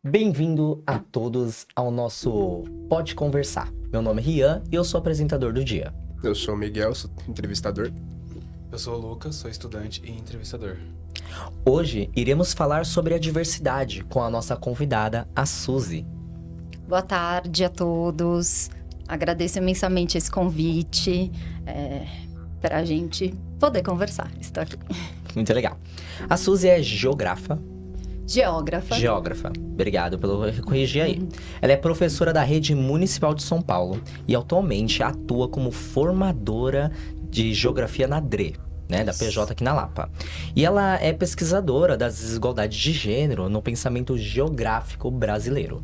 Bem-vindo a todos ao nosso Pode Conversar. Meu nome é Rian e eu sou apresentador do dia. Eu sou o Miguel, sou entrevistador. Eu sou o Lucas, sou estudante e entrevistador. Hoje iremos falar sobre a diversidade com a nossa convidada, a Suzy. Boa tarde a todos. Agradeço imensamente esse convite para a gente poder conversar. Estou aqui. Muito legal. A Suzy é geógrafa. Geógrafa. Obrigado pelo corrigir aí. Ela é professora da Rede Municipal de São Paulo e atualmente atua como formadora de geografia na DRE, né, da PJ aqui na Lapa. E ela é pesquisadora das desigualdades de gênero no pensamento geográfico brasileiro.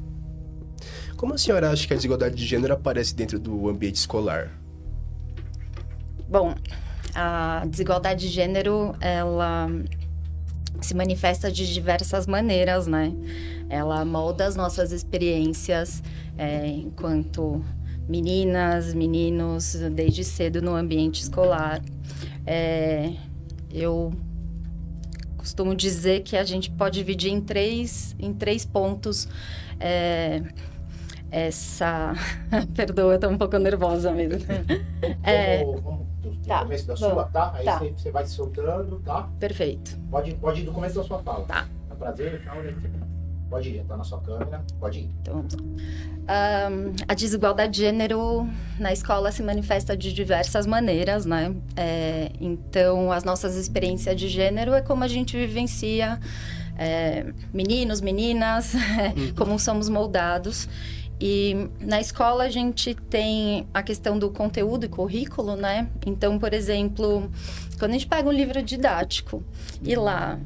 Como a senhora acha que a desigualdade de gênero aparece dentro do ambiente escolar? Bom, a desigualdade de gênero, ela se manifesta de diversas maneiras, né? Ela molda as nossas experiências enquanto meninas, meninos, desde cedo no ambiente escolar. Eu costumo dizer que a gente pode dividir em três pontos essa... Perdoa, eu tô um pouco nervosa mesmo. Vamos do Tá, começo da bom, sua, tá? Aí tá. você vai se soltando, tá? Perfeito. Pode ir do começo da sua fala. Tá. É um prazer, tá? Pode ir, tá na sua câmera, pode ir. Então, a desigualdade de gênero na escola se manifesta de diversas maneiras, né? Então, as nossas experiências de gênero é como a gente vivencia meninos, meninas, como somos moldados. E na escola a gente tem a questão do conteúdo e currículo, né? Então, por exemplo, quando a gente pega um livro didático e lá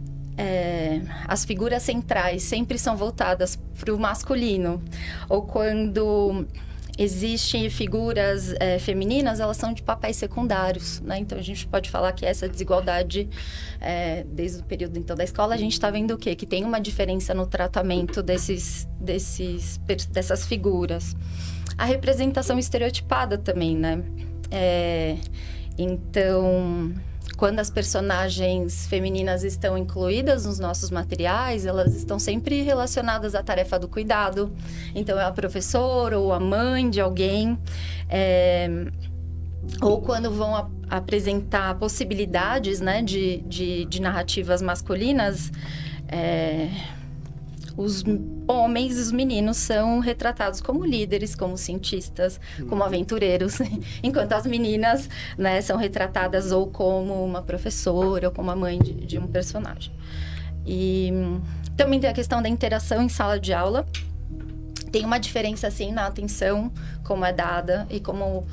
as figuras centrais sempre são voltadas para o masculino, ou quando existem figuras femininas, elas são de papéis secundários, né? Então, a gente pode falar que essa desigualdade, desde o período então, da escola, a gente está vendo o quê? Que tem uma diferença no tratamento dessas figuras. A representação estereotipada também, né? Então, quando as personagens femininas estão incluídas nos nossos materiais, elas estão sempre relacionadas à tarefa do cuidado. Então, é a professora ou a mãe de alguém. Ou quando vão apresentar possibilidades, né, de narrativas masculinas, os homens e os meninos são retratados como líderes, como cientistas, como aventureiros, enquanto as meninas, né, são retratadas ou como uma professora ou como a mãe de um personagem. E também tem a questão da interação em sala de aula. Tem uma diferença, assim, na atenção, como é dada e como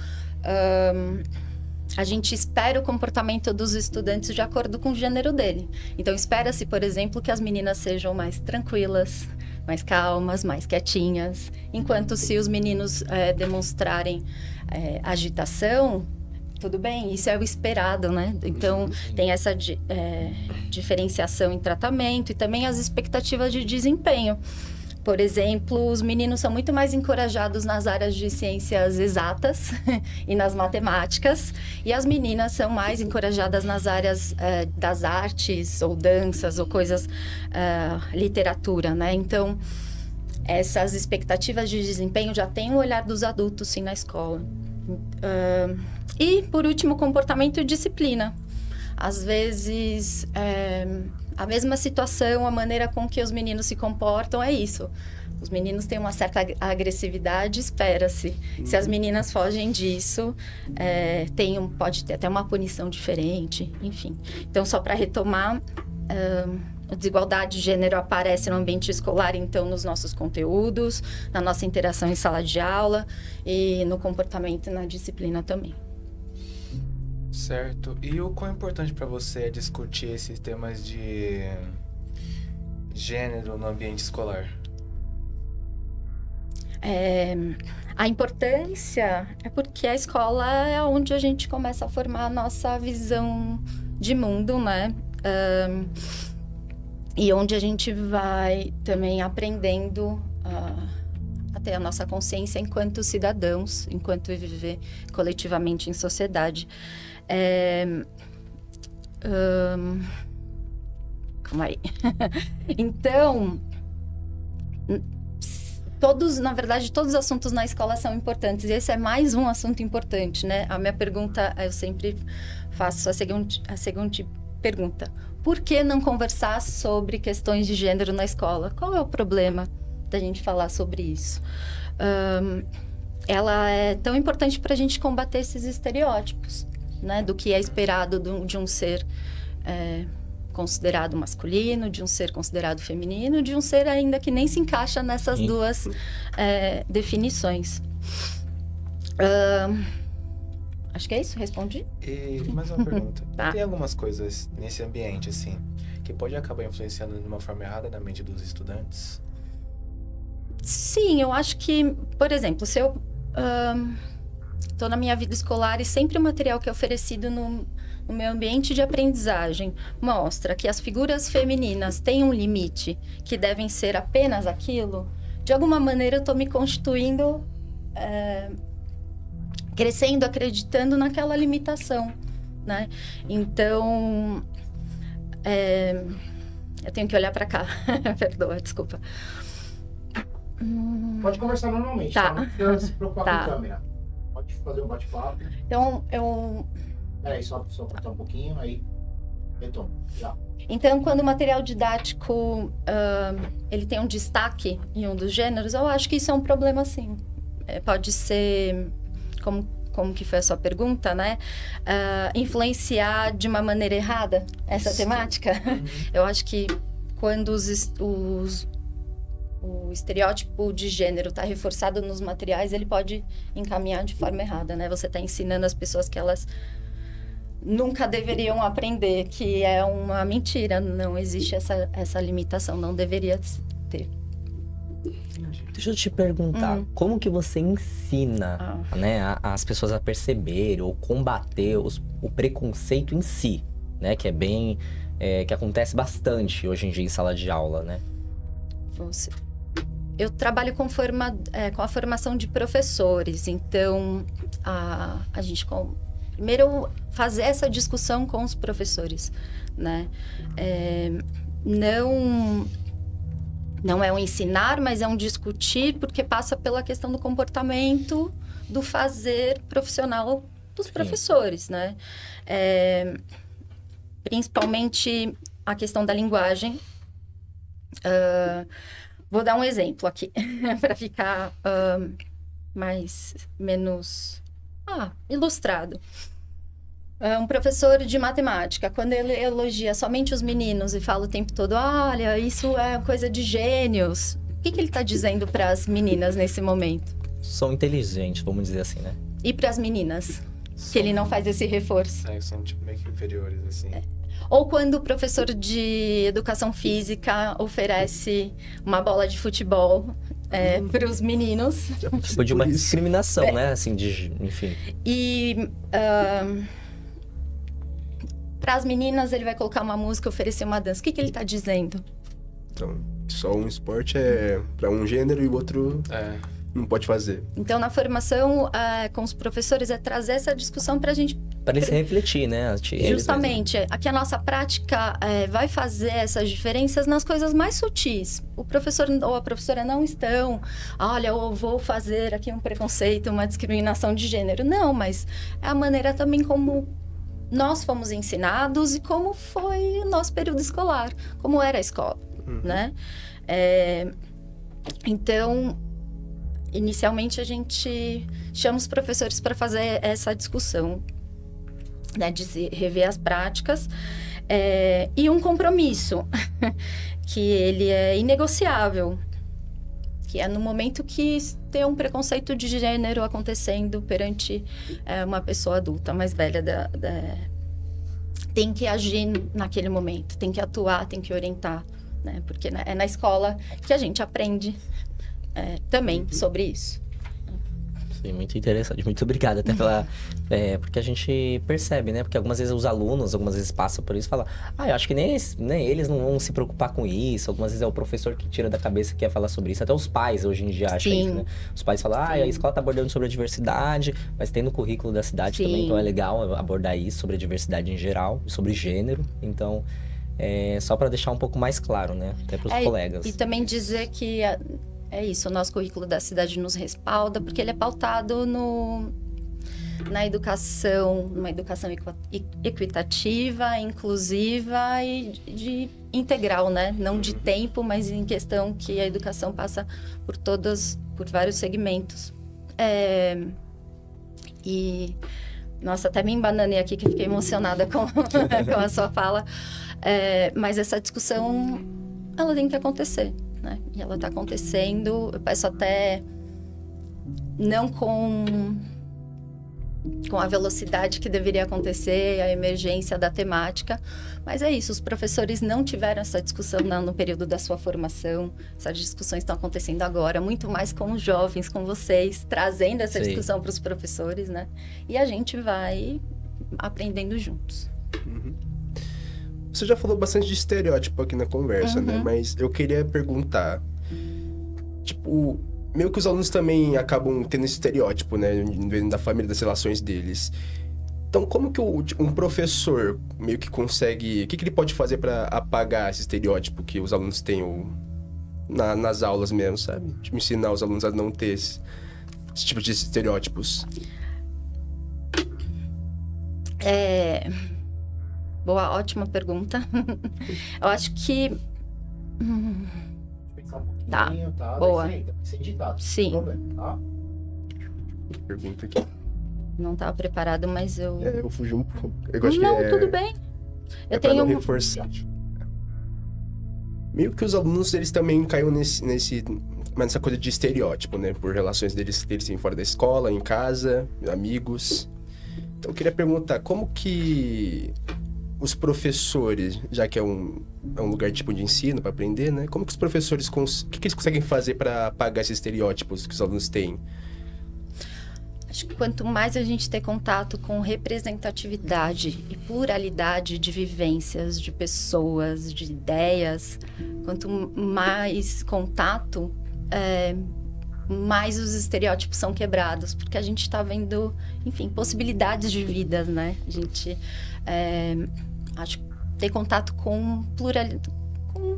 a gente espera o comportamento dos estudantes de acordo com o gênero dele. Então, espera-se, por exemplo, que as meninas sejam mais tranquilas, mais calmas, mais quietinhas. Enquanto se os meninos demonstrarem agitação, tudo bem, isso é o esperado, né? Então, tem essa diferenciação em tratamento e também as expectativas de desempenho. Por exemplo, os meninos são muito mais encorajados nas áreas de ciências exatas e nas matemáticas, e as meninas são mais encorajadas nas áreas das artes, ou danças, ou coisas, literatura, né? Então, essas expectativas de desempenho já têm o olhar dos adultos, sim, na escola. E, por último, comportamento e disciplina. Às vezes, a mesma situação, a maneira com que os meninos se comportam é isso. Os meninos têm uma certa agressividade, espera-se. Se as meninas fogem disso, pode ter até uma punição diferente, enfim. Então, só para retomar, a desigualdade de gênero aparece no ambiente escolar, então, nos nossos conteúdos, na nossa interação em sala de aula e no comportamento e na disciplina também. Certo. E o quão importante para você é discutir esses temas de gênero no ambiente escolar? A importância é porque a escola é onde a gente começa a formar a nossa visão de mundo, né? E onde a gente vai também aprendendo a ter a nossa consciência enquanto cidadãos, enquanto viver coletivamente em sociedade. Calma aí. Então, Todos, na verdade, todos os assuntos na escola são importantes. E esse é mais um assunto importante, né? A minha pergunta, eu sempre faço a seguinte pergunta. Por que não conversar sobre questões de gênero na escola? Qual é o problema da gente falar sobre isso? Ela é tão importante para a gente combater esses estereótipos, né? Do que é esperado de um ser considerado masculino, de um ser considerado feminino, de um ser ainda que nem se encaixa nessas duas definições. Acho que é isso, respondi? E mais uma pergunta. Tá. Tem algumas coisas nesse ambiente, assim, que pode acabar influenciando de uma forma errada na mente dos estudantes? Sim, eu acho que, por exemplo, se eu estou na minha vida escolar e sempre o material que é oferecido no meu ambiente de aprendizagem mostra que as figuras femininas têm um limite, que devem ser apenas aquilo, de alguma maneira eu estou me constituindo, crescendo, acreditando naquela limitação, né? Então, eu tenho que olhar para cá, perdoa, desculpa. Pode conversar normalmente, Tá. Não precisa se preocupar Tá. com a câmera. Pode fazer um bate-papo. Então, eu Peraí, só cortar um pouquinho, aí retoma. Já. Então, quando o material didático ele tem um destaque em um dos gêneros, eu acho que isso é um problema, sim. Pode ser, como que foi a sua pergunta, né? Influenciar de uma maneira errada essa temática. Eu acho que quando o estereótipo de gênero está reforçado nos materiais, ele pode encaminhar de forma errada, né? Você está ensinando as pessoas que elas nunca deveriam aprender, que é uma mentira, não existe essa limitação, não deveria ter. Deixa eu te perguntar, como que você ensina, né, as pessoas a perceber ou combater o preconceito em si, né? Que é bem... que acontece bastante hoje em dia em sala de aula, né? Eu trabalho com a formação de professores, então a gente primeiro fazer essa discussão com os professores, né? Não é um ensinar, mas é um discutir, porque passa pela questão do comportamento, do fazer profissional dos professores, né? Principalmente a questão da linguagem. Vou dar um exemplo aqui, para ficar menos ilustrado. Um professor de matemática, quando ele elogia somente os meninos e fala o tempo todo, olha, isso é coisa de gênios. O que ele está dizendo para as meninas nesse momento? São inteligentes, vamos dizer assim, né? E para as meninas? Que ele não faz esse reforço. São tipo meio que inferiores, assim. Ou quando o professor de educação física oferece uma bola de futebol para os meninos. Tipo de uma discriminação, né? Assim, enfim. E para as meninas ele vai colocar uma música, oferecer uma dança. O que ele está dizendo? Então, só um esporte é para um gênero e o outro não pode fazer. Então, na formação com os professores é trazer essa discussão para a gente... Para eles refletir, né? Justamente. Aqui a nossa prática vai fazer essas diferenças nas coisas mais sutis. O professor ou a professora não estão... Olha, eu vou fazer aqui um preconceito, uma discriminação de gênero. Não, mas é a maneira também como nós fomos ensinados e como foi o nosso período escolar. Como era a escola, né? Então... Inicialmente, a gente chama os professores para fazer essa discussão, né, de se rever as práticas, e um compromisso, que ele é inegociável, que é no momento que tem um preconceito de gênero acontecendo perante uma pessoa adulta, mais velha, tem que agir naquele momento, tem que atuar, tem que orientar, né, porque é na escola que a gente aprende também sobre isso. Sim, muito interessante. Muito obrigado até pela... porque a gente percebe, né? Porque algumas vezes os alunos, algumas vezes passam por isso e falam... eu acho que nem eles não vão se preocupar com isso. Algumas vezes é o professor que tira da cabeça que quer falar sobre isso. Até os pais hoje em dia acham isso, né? Os pais falam, a escola tá abordando sobre a diversidade, mas tem no currículo da cidade também. Então é legal abordar isso, sobre a diversidade em geral, sobre gênero. Então... só para deixar um pouco mais claro, né? Até para os colegas. E também dizer que É isso, o nosso currículo da cidade nos respalda, porque ele é pautado na educação, numa educação equitativa, inclusiva e de integral, né? Não de tempo, mas em questão que a educação passa por vários segmentos. Nossa, até me embananei aqui, que fiquei emocionada com a sua fala. Mas essa discussão, ela tem que acontecer, né? E ela está acontecendo, eu peço até não com a velocidade que deveria acontecer, a emergência da temática. Mas é isso, os professores não tiveram essa discussão no período da sua formação. Essas discussões estão acontecendo agora, muito mais com os jovens, com vocês, trazendo essa discussão para os professores, né? E a gente vai aprendendo juntos. Você já falou bastante de estereótipo aqui na conversa, né? Mas eu queria perguntar, tipo, meio que os alunos também acabam tendo esse estereótipo, né? Da família, das relações deles. Então, como que um professor meio que consegue... O que ele pode fazer para apagar esse estereótipo que os alunos têm nas aulas mesmo, sabe? Tipo, ensinar os alunos a não ter esse tipo de estereótipos. Boa, ótima pergunta. Eu acho que... Tá, boa. Sem ditado. Sim. Problema, tá? Pergunta aqui. Não estava preparado, mas eu... Eu fugi um pouco. Eu acho não, que tudo bem. Eu pra tenho... não reforçar. Meio que os alunos, eles também caíram nessa coisa de estereótipo, né? Por relações deles serem fora da escola, em casa, amigos. Então, eu queria perguntar, como que os professores, já que é um lugar tipo de ensino para aprender, né? Como que os professores, o que eles conseguem fazer para apagar esses estereótipos que os alunos têm? Acho que quanto mais a gente ter contato com representatividade e pluralidade de vivências, de pessoas, de ideias, quanto mais contato, mais os estereótipos são quebrados, porque a gente está vendo, enfim, possibilidades de vidas, né? A gente, acho que ter contato com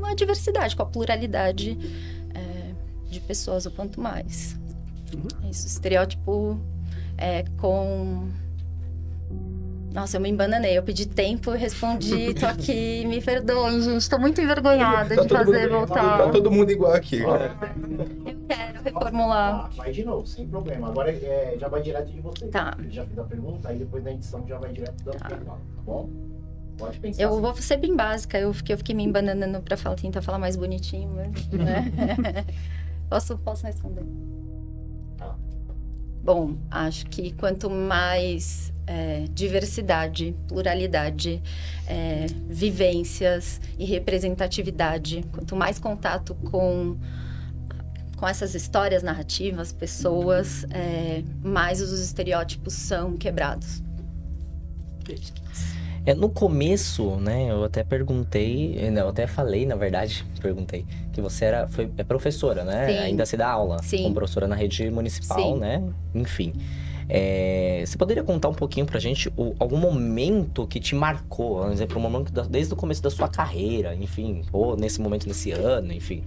a diversidade, com a pluralidade de pessoas, o quanto mais. Isso, estereótipo Nossa, eu me embananei, eu pedi tempo e respondi, tô aqui, me perdoem, gente, tô muito envergonhada de fazer voltar. Tá todo mundo igual aqui. Eu quero reformular. Vai de novo, sem problema. Agora já vai direto de você. Tá. Ele já fez a pergunta, aí depois da edição já vai direto da pergunta, tá bom? Pode pensar. Eu vou ser bem básica, eu fiquei me embananando pra tentar falar mais bonitinho, né? Posso responder? Bom, acho que quanto mais diversidade, pluralidade, vivências e representatividade, quanto mais contato com essas histórias narrativas, pessoas, mais os estereótipos são quebrados. No começo, né, eu até perguntei, eu até falei, na verdade, que você é professora, né? Sim. Ainda se dá aula. Sim. Como professora na rede municipal, Sim. né? Enfim. Você poderia contar um pouquinho pra gente algum momento que te marcou, vamos dizer, um momento desde o começo da sua carreira, enfim, ou nesse momento, nesse ano, enfim,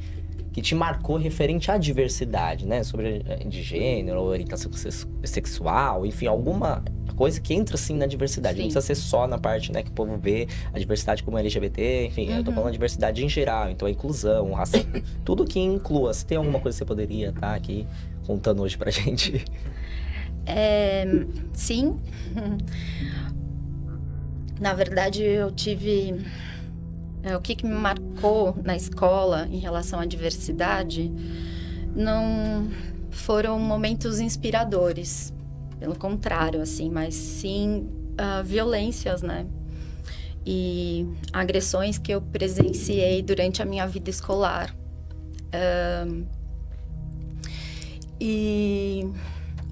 que te marcou referente à diversidade, né? Sobre de gênero, orientação sexual, enfim, alguma coisa que entra, assim, na diversidade. Sim. Não precisa ser só na parte, né, que o povo vê a diversidade como LGBT, enfim, eu tô falando a diversidade em geral, então a inclusão, o racismo, tudo que inclua. Se tem alguma coisa que você poderia estar aqui contando hoje pra gente? Sim. Na verdade, eu tive... O que me marcou na escola em relação à diversidade não foram momentos inspiradores, pelo contrário, assim, mas sim violências, né? E agressões que eu presenciei durante a minha vida escolar. E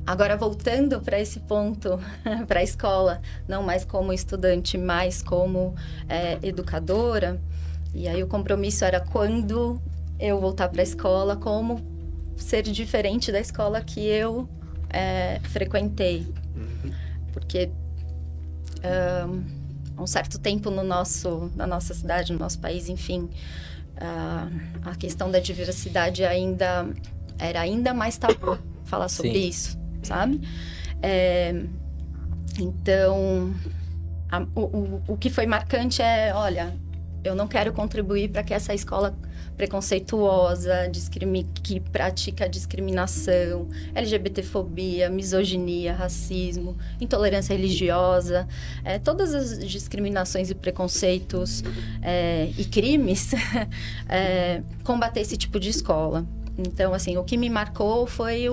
agora, voltando para esse ponto, para a escola, não mais como estudante, mas como educadora, e aí o compromisso era quando eu voltar para a escola, como ser diferente da escola que eu frequentei. Porque há um certo tempo na nossa cidade, no nosso país, enfim, a questão da diversidade ainda era ainda mais tabu falar sobre Sim. isso, sabe? Então, o que foi marcante é, olha, eu não quero contribuir para que essa escola preconceituosa, que pratica discriminação, LGBTfobia, misoginia, racismo, intolerância religiosa, todas as discriminações e preconceitos e crimes, combater esse tipo de escola. Então, assim, o que me marcou foi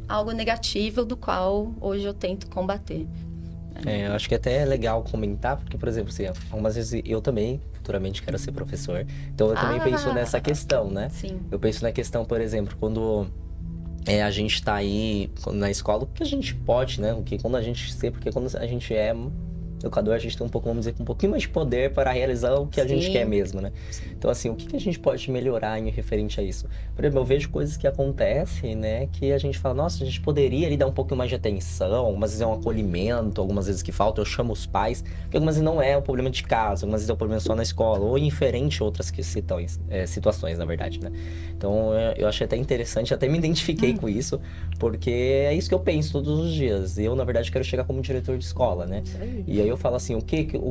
algo negativo do qual hoje eu tento combater. Eu acho que até é legal comentar, porque, por exemplo, assim, algumas vezes eu também futuramente quero ser professor. Então, eu também penso nessa questão, né? Sim. Eu penso na questão, por exemplo, quando a gente tá aí na escola, o que a gente pode, né? Porque quando a gente é educador, a gente tem um pouco, vamos dizer, um pouquinho mais de poder para realizar o que a gente quer mesmo, né? Então, assim, o que a gente pode melhorar em referente a isso? Por exemplo, eu vejo coisas que acontecem, né? Que a gente fala, nossa, a gente poderia ali dar um pouquinho mais de atenção, algumas vezes é um acolhimento, algumas vezes que falta, eu chamo os pais, porque algumas vezes não é um problema de casa, algumas vezes é um problema só na escola, ou inferente a outras situações, na verdade, né? Então, eu achei até interessante, até me identifiquei com isso, porque é isso que eu penso todos os dias. Eu, na verdade, quero chegar como diretor de escola, né? E aí eu falo assim,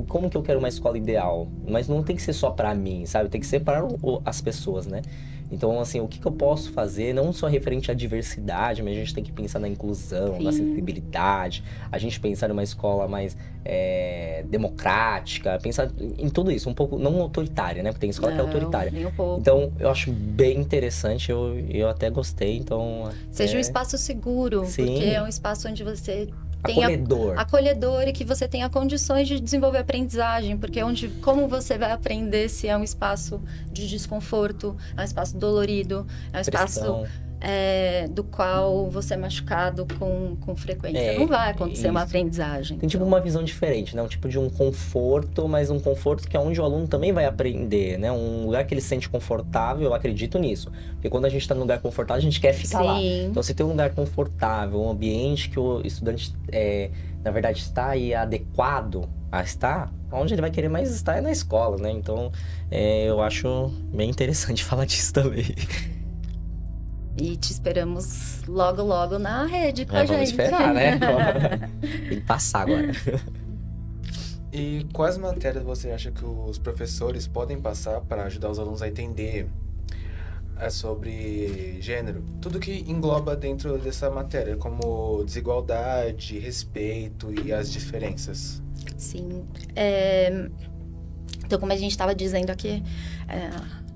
como que eu quero uma escola ideal? Mas não tem que ser só pra mim, sabe? Tem que ser para as pessoas, né? Então, assim, o que eu posso fazer, não só referente à diversidade, mas a gente tem que pensar na inclusão, na acessibilidade, a gente pensar numa escola mais democrática, pensar em tudo isso, um pouco, não autoritária, né? Porque tem escola que é autoritária. Nem um pouco. Então, eu acho bem interessante, eu até gostei, então... Seja um espaço seguro, Sim. porque é um espaço onde você... Acolhedor e que você tenha condições de desenvolver aprendizagem, porque como você vai aprender se é um espaço de desconforto, é um espaço dolorido, é um espaço do qual você é machucado com frequência. Não vai acontecer uma aprendizagem. Tem tipo uma visão diferente, né? Um tipo de um conforto, mas um conforto que é onde o aluno também vai aprender, né? Um lugar que ele se sente confortável, eu acredito nisso. Porque quando a gente tá num lugar confortável, a gente quer ficar lá. Então, se tem um lugar confortável, um ambiente que o estudante, na verdade, está aí adequado a estar, onde ele vai querer mais estar é na escola, né? Então, eu acho bem interessante falar disso também. E te esperamos logo, logo na rede com a gente. Vamos esperar, né? Tem que passar agora. E quais matérias você acha que os professores podem passar para ajudar os alunos a entender sobre gênero? Tudo que engloba dentro dessa matéria, como desigualdade, respeito e as diferenças. Sim. Então, como a gente estava dizendo aqui...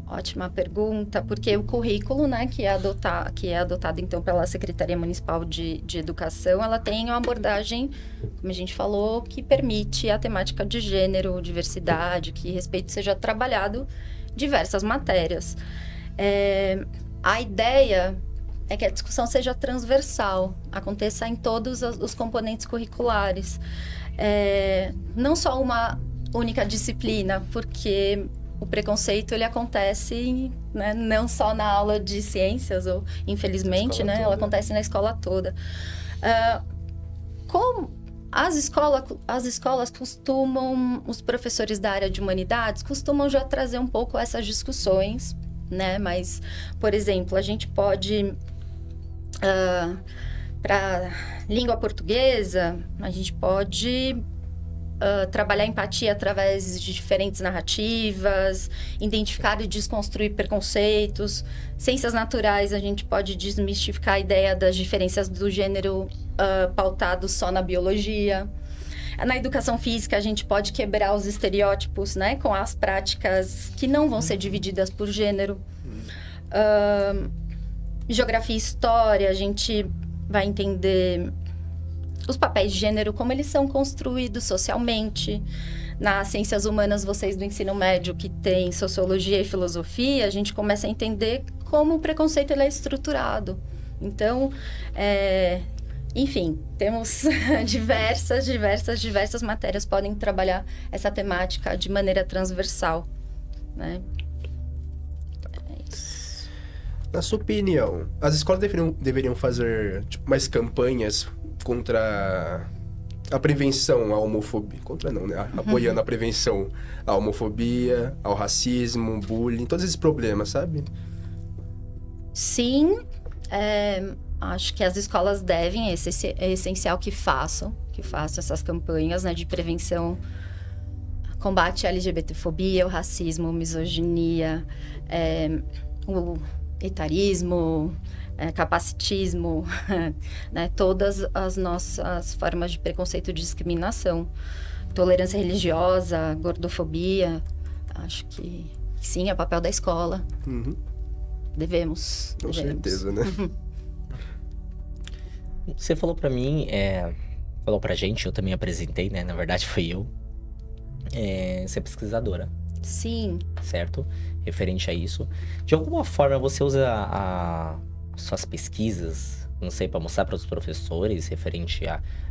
Ótima pergunta, porque o currículo, né, que é adotado então pela Secretaria Municipal de Educação, ela tem uma abordagem, como a gente falou, que permite a temática de gênero, diversidade, que respeito seja trabalhado em diversas matérias. A ideia é que a discussão seja transversal, aconteça em todos os componentes curriculares, não só uma única disciplina, porque o preconceito, ele acontece, né, não só na aula de ciências, ou infelizmente, né, ela acontece na escola toda. Como as escolas costumam, os professores da área de humanidades costumam já trazer um pouco essas discussões, né, mas, por exemplo, a gente pode, para língua portuguesa, a gente pode... trabalhar empatia através de diferentes narrativas, identificar e desconstruir preconceitos. Ciências naturais, a gente pode desmistificar a ideia das diferenças do gênero pautado só na biologia. Na educação física, a gente pode quebrar os estereótipos, né, com as práticas que não vão ser divididas por gênero. Geografia e história, a gente vai entender... os papéis de gênero, como eles são construídos socialmente. Nas ciências humanas, vocês do ensino médio, que tem sociologia e filosofia, a gente começa a entender como o preconceito ele é estruturado. Então, enfim, temos diversas matérias podem trabalhar essa temática de maneira transversal, né? Na sua opinião, as escolas deveriam fazer mais campanhas contra a prevenção à homofobia. Contra não, né? Apoiando a prevenção à homofobia, ao racismo, bullying, todos esses problemas, sabe? Sim, Acho que as escolas devem, é essencial que façam essas campanhas, né, de prevenção, combate à LGBTfobia, o racismo, misoginia, o etarismo, capacitismo, né, todas as nossas formas de preconceito e discriminação, tolerância religiosa, gordofobia. Acho que sim, é papel da escola. Devemos. Com certeza, né? Você falou pra mim, falou pra gente, eu também apresentei, né? Na verdade, fui eu. Você é pesquisadora, Sim. certo? Referente a isso. De alguma forma, você usa suas pesquisas, não sei, pra mostrar para os professores, referente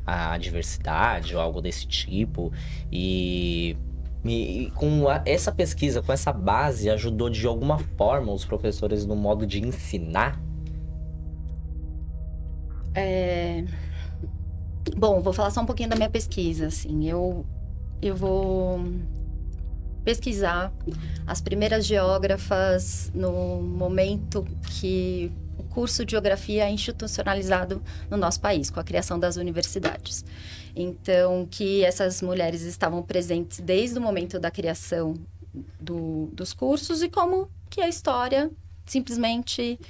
à diversidade ou algo desse tipo. E com essa pesquisa, com essa base, ajudou de alguma forma os professores no modo de ensinar? Bom, vou falar só um pouquinho da minha pesquisa, assim. Eu vou pesquisar as primeiras geógrafas no momento que o curso de geografia é institucionalizado no nosso país, com a criação das universidades. Então, que essas mulheres estavam presentes desde o momento da criação dos cursos e como que a história simplesmente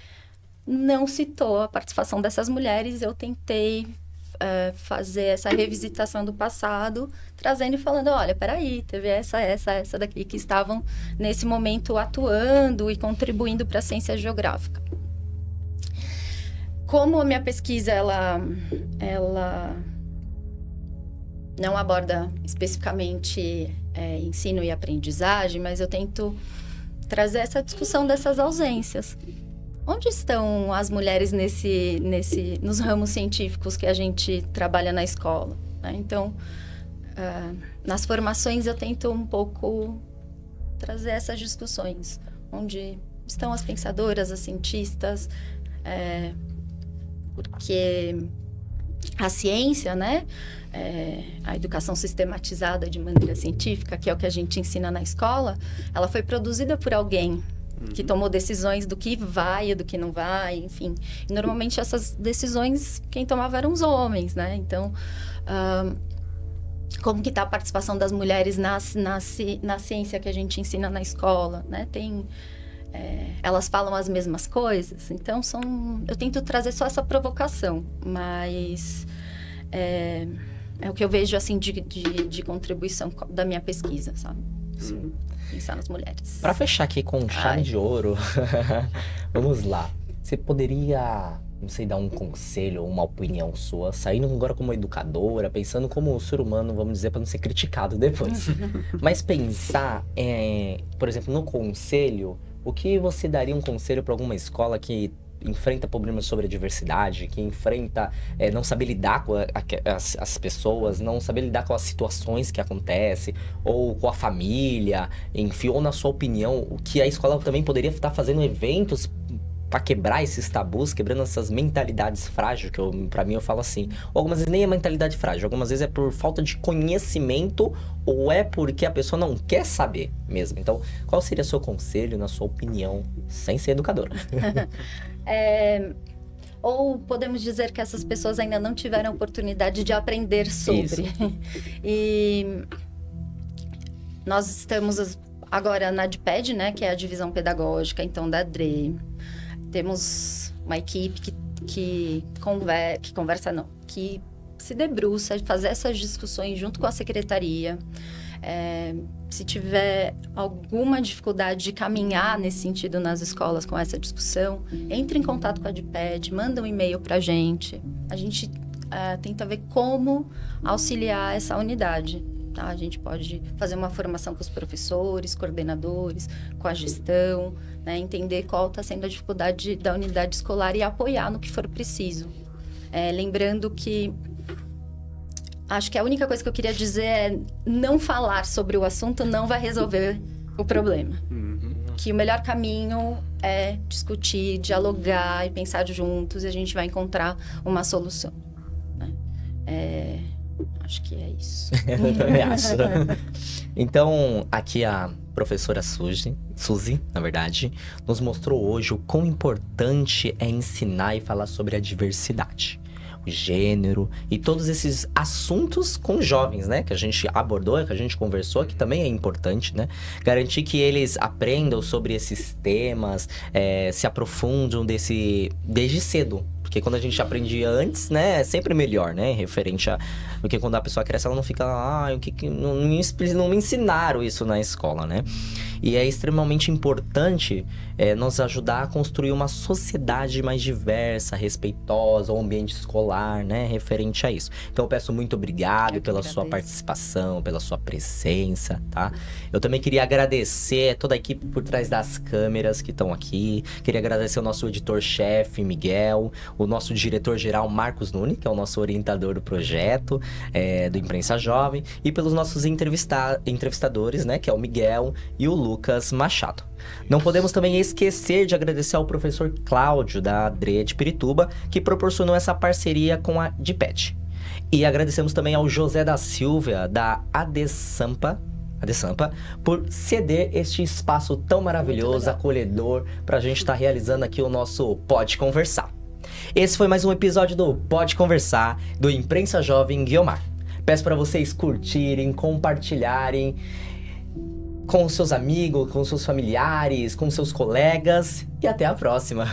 não citou a participação dessas mulheres. Eu tentei fazer essa revisitação do passado, trazendo e falando, olha, peraí, teve essa daqui que estavam nesse momento atuando e contribuindo para a ciência geográfica. Como a minha pesquisa, ela não aborda especificamente ensino e aprendizagem, mas eu tento trazer essa discussão dessas ausências. Onde estão as mulheres nos ramos científicos que a gente trabalha na escola, né? Então, nas formações eu tento um pouco trazer essas discussões. Onde estão as pensadoras, as cientistas, porque a ciência, né? A educação sistematizada de maneira científica, que é o que a gente ensina na escola, ela foi produzida por alguém que tomou decisões do que vai e do que não vai, enfim. E normalmente essas decisões, quem tomava eram os homens, né? Então, como que está a participação das mulheres na ciência que a gente ensina na escola, né? Elas falam as mesmas coisas, então eu tento trazer só essa provocação, mas é o que eu vejo, assim, de contribuição da minha pesquisa, sabe? Sim. Pensar nas mulheres. Para fechar aqui com chave de ouro, vamos lá. Você poderia, não sei, dar um conselho ou uma opinião sua, saindo agora como educadora, pensando como ser humano, vamos dizer, para não ser criticado depois. Mas pensar, por exemplo, no conselho, o que você daria um conselho para alguma escola que enfrenta problemas sobre a diversidade, que enfrenta não saber lidar com as pessoas, não saber lidar com as situações que acontecem, ou com a família, enfim, ou na sua opinião, o que a escola também poderia estar fazendo eventos para quebrar esses tabus, quebrando essas mentalidades frágeis, que para mim eu falo assim, ou algumas vezes nem é mentalidade frágil, algumas vezes é por falta de conhecimento, ou é porque a pessoa não quer saber mesmo. Então, qual seria o seu conselho, na sua opinião, sem ser educadora? Ou podemos dizer que essas pessoas ainda não tiveram a oportunidade de aprender sobre. E nós estamos agora na DPED, né, que é a divisão pedagógica, então, da DRE. Temos uma equipe que se debruça, fazer essas discussões junto com a secretaria. Se tiver alguma dificuldade de caminhar nesse sentido nas escolas com essa discussão, entre em contato com a DPED, manda um e-mail para a gente tenta ver como auxiliar essa unidade. Tá? A gente pode fazer uma formação com os professores, coordenadores, com a gestão, né? Entender qual está sendo a dificuldade da unidade escolar e apoiar no que for preciso. Lembrando que acho que a única coisa que eu queria dizer é não falar sobre o assunto não vai resolver o problema. Que o melhor caminho é discutir, dialogar e pensar juntos e a gente vai encontrar uma solução. Né? Acho que é isso. Eu também acho. Então, aqui professora Suzy, na verdade, nos mostrou hoje o quão importante é ensinar e falar sobre a diversidade, o gênero e todos esses assuntos com jovens, né? Que a gente abordou, que a gente conversou, que também é importante, né? Garantir que eles aprendam sobre esses temas, se aprofundam desde cedo. Porque quando a gente aprende antes, né, é sempre melhor, né? Referente a... Porque quando a pessoa cresce, ela não fica... não me ensinaram isso na escola, né? E é extremamente importante nos ajudar a construir uma sociedade mais diversa, respeitosa, um ambiente escolar, né? Referente a isso. Então, eu peço muito obrigado pela sua participação, pela sua presença, tá? Eu também queria agradecer toda a equipe por trás das câmeras que estão aqui. Queria agradecer o nosso editor-chefe, Miguel, o nosso diretor-geral, Marcos Nunes, que é o nosso orientador do projeto, do Imprensa Jovem, e pelos nossos entrevistadores, né, que é o Miguel e o Lucas Machado. Não podemos também esquecer de agradecer ao professor Cláudio, da ADRE de Pirituba, que proporcionou essa parceria com a DIPET. E agradecemos também ao José da Silva, da ADSampa, por ceder este espaço tão maravilhoso, acolhedor, para a gente estar realizando aqui o nosso Pode Conversar. Esse foi mais um episódio do Pode Conversar, do Imprensa Jovem Guiomar. Peço para vocês curtirem, compartilharem com seus amigos, com seus familiares, com seus colegas e até a próxima.